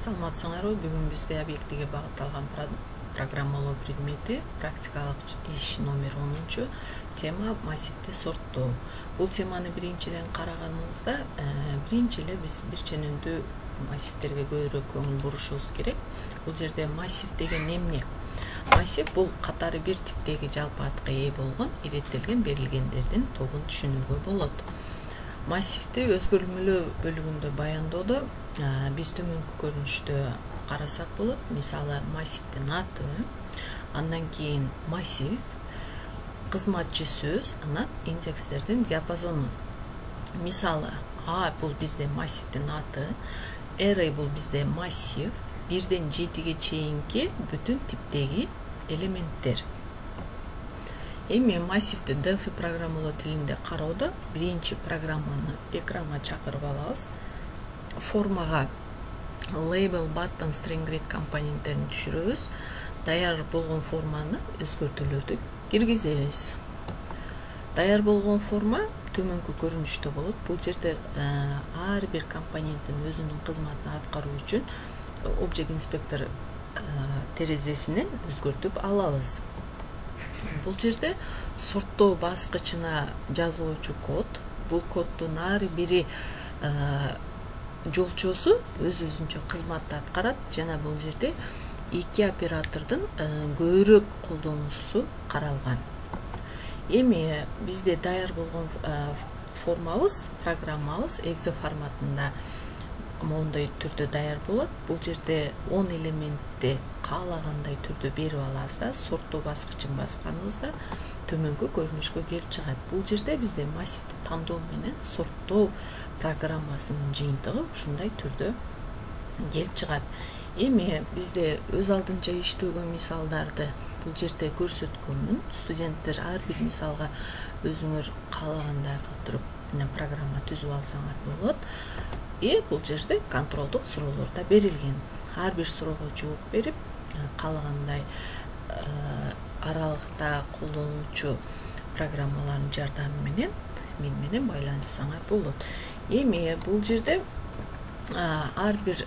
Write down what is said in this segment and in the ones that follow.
Саламатсыңарбы? Бүгүн бизде объектиге багытталган программалоо предмети практикалык иш номер 10 тема массивди сорттоо. Бул теманы биринчиден караганыбызда биринчи эле биз бир ченемдүү массивтерге көбүрөөк көңүл бурушубуз керек. Бул жерде массив деген эмне? Массив бул катары бир типтеги жалпы атка ээ болгон иреттелген берилгендердин тобун түшүнүүгө болот. Массивти өзгөрмөлүү бөлүгүндө баяндоодо биз төмөнкү көрүнүштө карасак болот. Мисалы массивдин аты, андан кийин массив, кызматчы сөз, анан индекстердин диапазону. Мисалы А бул бизде массивдин аты, R бул бизде массив, 1ден 7ге чейинки бүтүн типтеги элементтер. Эми массивди Delphi программалоо тилинде кароодо биринчи программаны экранга чакырып алабыз. Формага label, button, string grid компоненттерин түшүрөбүз. Даяр болгон форманы өзгөртүүлөрдү киргизебиз. Даяр болгон форма төмөнкү көрүнүштө болот. Бул жерде ар бир компоненттин өзүнүн кызматын аткаруу үчүн Object Inspector терезесинен өзгөртүп алабыз. Бул жерде сорттоо баскычына жазылуучу код. Бул коддун ар бири жолчосу өз-өзүнчө кызматты аткарат жана бул жерде эки оператордун көбүрөөк колдонуусу каралган. Эми бизде даяр болгон формабыз, программабыз exe форматында моундай түрдө даяр болот. Бул жерде 10 элементти каалагандай түрдө берип алабыз да, сорттоо баскычын басканыбызда төмөнкү көрүнүшкө келип чыгат. Бул жерде бизде массивди тандоо менен сорттоо программасынын жыйынтыгы ушундай түрдө келип чыгат. Эми бизде өз алдынча иштөөгө мисалдарды бул жерде көрсөткөнмүн. Студенттер ар бир мисалга өзүңөр каалагандай кылып туруп программа түзүп алсаңар болот. Бул жерде контролдук суроолор да берилген. Ар бир суроого жооп берип, каалагандай аралыкта колдонуучу программалардын жардамы менен мен менен байланышсаңар болот. Эми бул жерде ар бир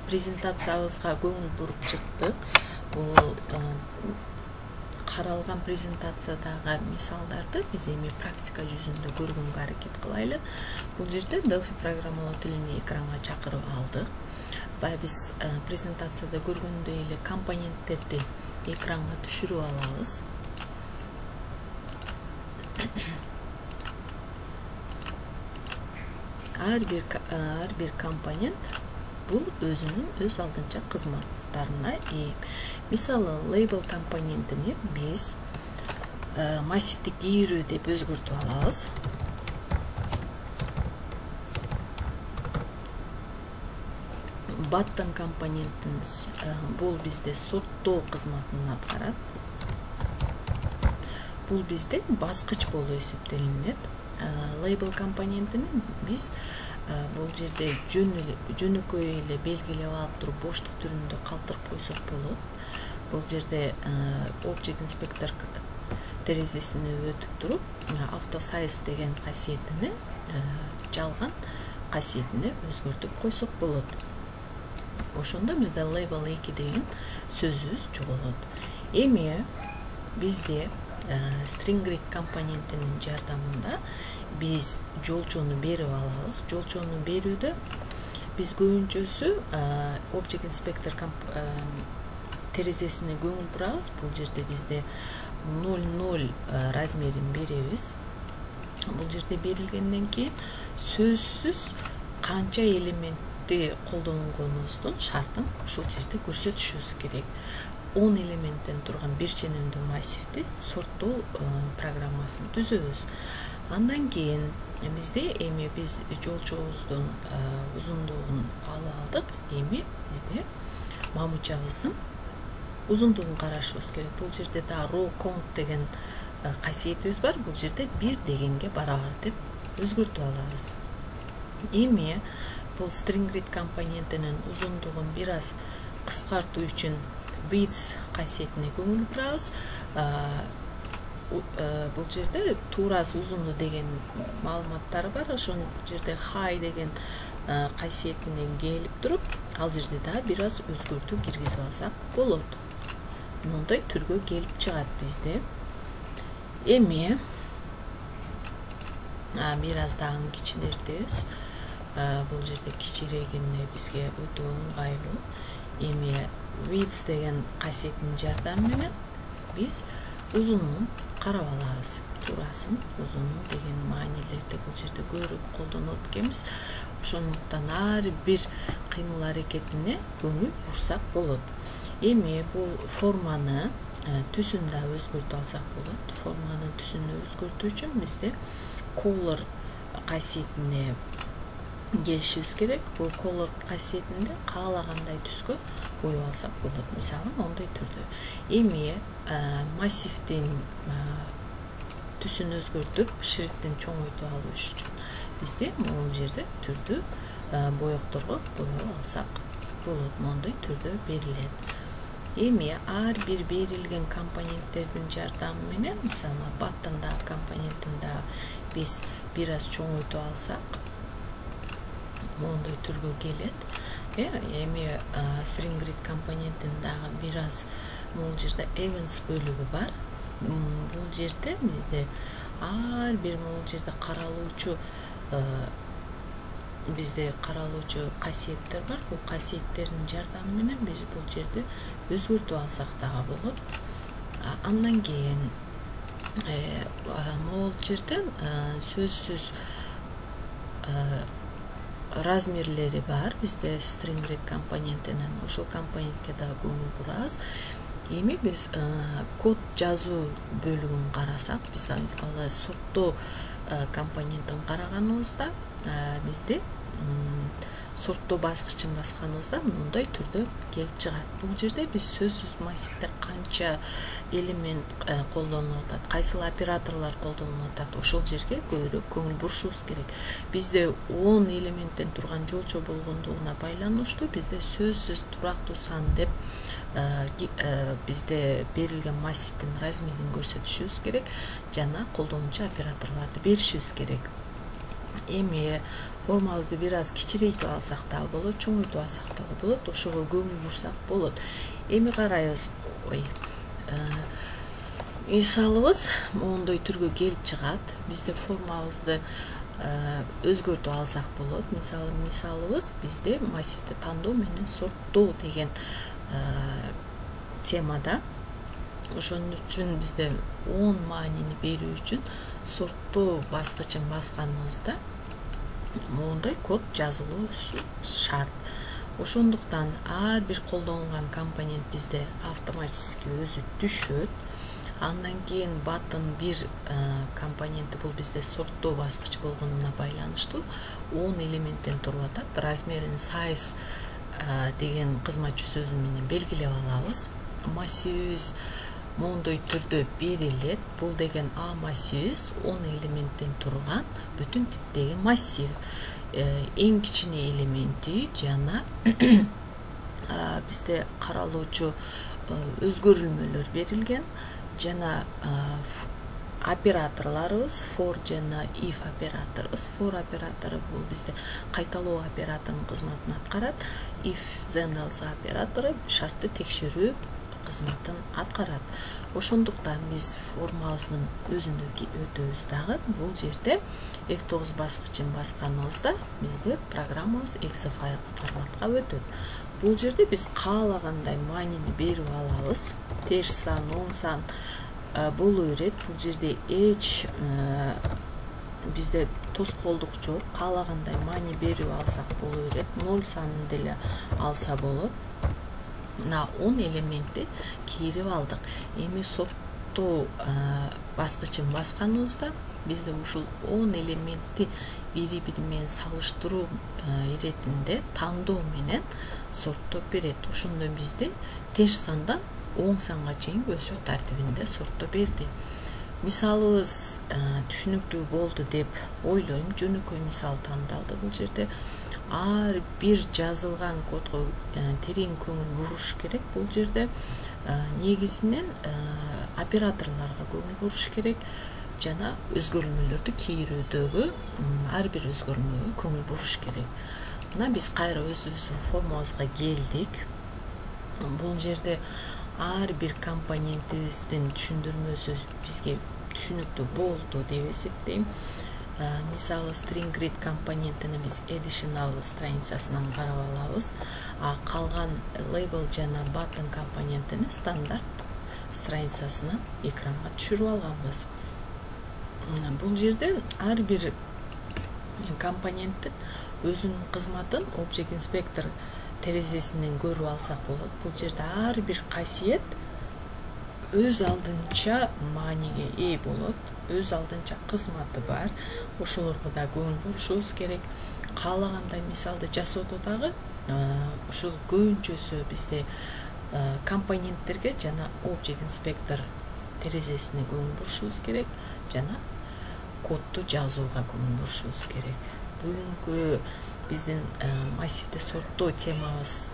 презентациябызга көңүл буруп чыктык. Бул каралган презентациядагы мисалдарды биз эми практика жүзүндө көргөнгө аракет кылайлы. Бул жерде Delphi программалоо тилин экранга чакырып алдык. Бай биз презентацияда көргөндөй эле компоненттерди экранга түшүрүп алабыз. Ар бир компонент бул өзүнүн өз алдынча кызматтарына ээ. Мисалы label компонентини биз массивди кийирүү деп өзгөртүп алабыз. Button компонентин бул бизде сорттоо кызматын аткарат. Бул бизде баскыч болуп эсептелинет. Label компонентини биз бул жерде жөнөкөй эле белгилеп алып туруп боштук түрүндө калтырып койсок болот. Бул жерде Object Inspector терезесине өтүп туруп auto size деген касиетини жалган касиетине өзгөртүп койсок болот. Ошондо бизде label 2 деген сөзүбүз жоголот. Эми бизде string grid компонентинин жардамында биз жолчону берип алабыз. Жолчону берүүдө биз көбүнчөсү Object Inspector терезесине көңүл бурабыз. Бул жерде бизде 00 размерин беребиз. Бул жерде берилгенден кийин сөзсүз канча элементти колдонгонубуздун шартын ушул жерде көрсөтүшүбүз керек. 10 элементтен турган бир ченемдүү массивди сорттоо программасын түзөбүз. Андан кийин бизде эми биз жолчобуздун узундугун алып алдык. Эми бизде мамычабыздын узундугун карашыбыз керек. Бул жерде да row count деген касиетибиз бар. Бул жерде 1 дегенге барабар деп өзгөртүп алабыз. Эми бул string grid компонентинин узундугун бир аз кыскартуу үчүн width касиетине көңүл бурабыз. Бул жерде туурасы узуну деген маалыматтар бар. Ошол жерде high деген касиетинен келип туруп ал жерде да бир аз өзгөртүү киргизип алсак болот. Мындай түргө келип чыгат бизде. Эми бир аз дагы кичинертебиз. Бул жерде кичирегине бизге өтө ыңгайлуу. Эми width деген касиеттин жардамы менен биз узунун карап алабыз. Турасын, узунун деген маанилерди бул жерде көрүп колдонот экенбиз. Ошондуктан ар бир кыймыл аракетине көңүл бурсак болот. Эми бул форманы түсүн да өзгөртүп алсак болот. Форманын түсүн өзгөртүү үчүн бизде color касиетине келишибиз керек. Бул color касиетинде каалагандай түскө коюп алсак болот. Мисалы, мондай түрдө. Эми массивдин түсүн өзгөртүп, шрифтин чоңойтуп алуу үчүн бизде бул жерде түрдүү боекторго коюп алсак болот. Мондай түрдө берилет. Эми ар бир берилген компоненттердин жардамы менен, мисалы, баттында компонентинде биз бир аз чоңойтуп алсак, мондай түргө келет. Эми string grid компонентин дагы бир аз бул жерде events бөлүгү бар. Бул жерде бизде ар бир бул жерде каралуучу касиеттер бар. Бул касиеттердин жардамы менен биз бул жерде өзгөртүп алсак дагы болот. Андан кийин бул жерден сөзсүз размерлери бар. Бизде string grid компонентинен ушул компонентке да көңүл бурабыз. Эми биз код жазуу бөлүгүн карасак, биз ал сорттоо компонентин караганыбызда бизде сорттоо баскычын басканыбызда мындай түрдө келип чыгат. Бул жерде биз сөзсүз массивде канча элемент колдонулуп атат, кайсыл операторлор колдонулуп атат, ошол жерге көбүрөөк көңүл бурушубуз керек. Бизде 10 элементтен турган жолчо болгондугуна байланыштуу бизде сөзсүз турактуу сан деп бизде берилген массивдин размерин көрсөтүшүбүз керек жана колдонуучу операторлорду беришибиз керек. Эми формабызды бир аз кичирейтип алсак дагы болот, чоңойтуп алсак дагы болот, ошого көңүл бурсак болот. Эми карайбыз. Мисалыбыз мондой түргө келип чыгат. Бизде формабызды өзгөртүп алсак болот. Мисалыбыз бизде массивди тандоо менен сорттоо деген темада. Ошон үчүн бизде 10 маанини берүү үчүн сорттоо баскычын басканыбызда мондай код жазылышы шарт. Ошондуктан ар бир колдонгон компонент бизде автоматически өзү түшөт. Андан кийин баттын бир компоненти бул бизде сорттоо баскычы болгонуна байланыштуу 10 элементтен туруп атат. Размерин size деген кызматчы сөзү менен белгилеп алабыз. Массивибиз мондай түрдө берилет. Бул деген A массивибиз 10 элементтен турган бүтүн типтеги массив. Эң кичине элементи жана бизде каралуучу өзгөрүлмөлөр берилген жана операторлорубуз for жана if операторубуз. For оператору бул бизде кайталоо операторунун кызматын аткарат. If then else оператору шартты текшерүү кызматын аткарат. Ошондуктан биз формабыздын өзүндө өтөбүз дагы. Бул жерде F9 баскычын басканыбызда бизде программабыз exe файл форматка өтөт. Бул жерде биз каалагандай маанини берип алабыз. Терс сан, оң сан боло берет. Бул жерде эч бизде тоскоолдук жок. Каалагандай маани берип алсак боло берет. 0 санын деле алса болот. Мына 10 элементти кирип алдык. Эми сорттоо баскычын басканыбызда бизде ушул 10 элементти бири-бири менен салыштыруу иретинде тандоо менен сорттоп берет. Ошондо бизде терс сандан оң санга чейин өсүү тартибинде сорттоп берди. Мисалыбыз түшүнүктүү болду деп ойлойм. Жөнөкөй мисал тандалды бул жерде. Ар бир жазылган кодго терең көңүл буруш керек. Бул жерде негизинен операторлорго көңүл буруш керек жана өзгөрүлмөлөрдү кийрүүдөгү ар бир өзгөрмөгө көңүл буруш керек. мына биз кайра өзүбүздүн формабызга келдик. Бул жерде ар бир компонентибиздин түшүндүрмөсү бизге түшүнүктүү болду деп эсептейм. Мисалы string grid компонентини биз additional страницасынан карап алабыз, а калган label жана button компонентини стандарт страницасынан экранга түшүрүп алганбыз. Бул жерде ар бир компоненттин өзүнүн кызматын Object Inspector терезесинен көрүп алсак болот. Бул жерде ар бир касиет өз алдынча мааниге ээ болот, өз алдынча кызматы бар. Ошолорго да көңүл бурушубуз керек. Каалагандай мисалды жасоодо дагы ушул көбүнчөсү бизде компоненттерге жана Object Inspector терезесине көңүл бурушубуз керек, жана кодду жазууга көңүл бурушубуз керек. Бүгүнкү биздин массивди сорттоо темабыз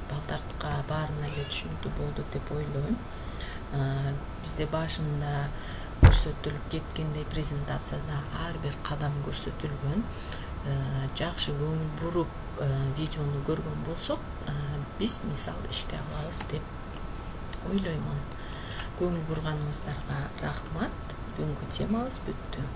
балдартка баарына эле түшүнүктүү болду деп ойлойм. Бизде башында көрсөтүлүп кеткендей презентацияда ар бир кадам көрсөтүлгөн. Жакшы көңүл буруп видеону көргөн болсок, биз мисал иштей алабыз деп ойлоймун. Көңүл бурганыңыздарга рахмат. Бүгүнкү темабыз бүттү.